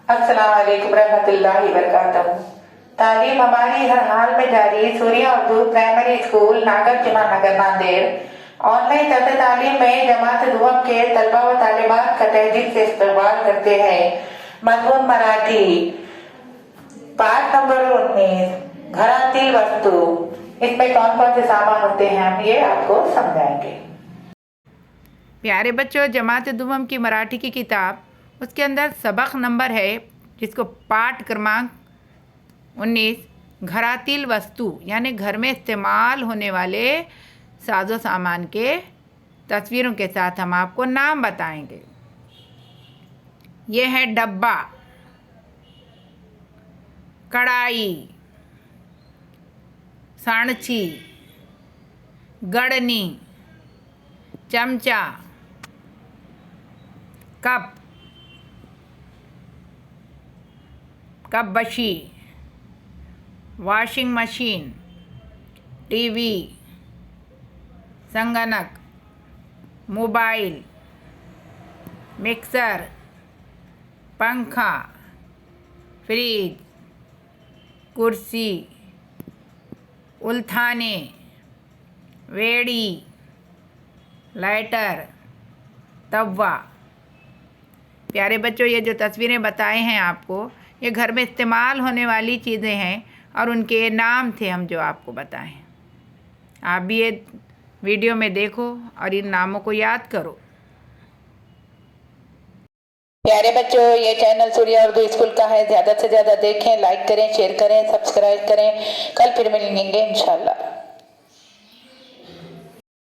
अस्सलाम वालेकुम रहमतुल्लाहि वबरकातुहू। तालीम हमारी हर हाल में जारी सूर्या उर्दू प्राइमरी स्कूल नागर जुमा नगर नांदेड़ ऑनलाइन तर्ज तालीम में जमात दुआम के तलबा व तालिबात का तहे दिल से इस्तकबाल करते हैं। मजमून मराठी पाठ नंबर 19 घरातील वस्तु। इसमें कौन कौन से सामान होते हैं हम ये आपको समझाएंगे। प्यारे बच्चों, जमात दुआम की मराठी की किताब उसके अंदर सबक नंबर है जिसको पाठ क्रमांक 19 घरातील वस्तु यानी घर में इस्तेमाल होने वाले साजो सामान के तस्वीरों के साथ हम आपको नाम बताएंगे। ये है डब्बा, कढ़ाई, सांची, गड़नी, चमचा, कप, बशी, वॉशिंग मशीन, टीवी, संगणक, मोबाइल, मिक्सर, पंखा, फ्रिज, कुर्सी, उल्थाने, वेड़ी, लाइटर, तवा। प्यारे बच्चों, ये जो तस्वीरें बताए हैं आपको, ये घर में इस्तेमाल होने वाली चीज़ें हैं और उनके नाम थे हम जो आपको बताएं। आप भी ये वीडियो में देखो और इन नामों को याद करो। प्यारे बच्चों, ये चैनल सूर्या उर्दू स्कूल का है। ज़्यादा से ज़्यादा देखें, लाइक करें, शेयर करें, सब्सक्राइब करें। कल फिर मिलेंगे इंशाल्लाह।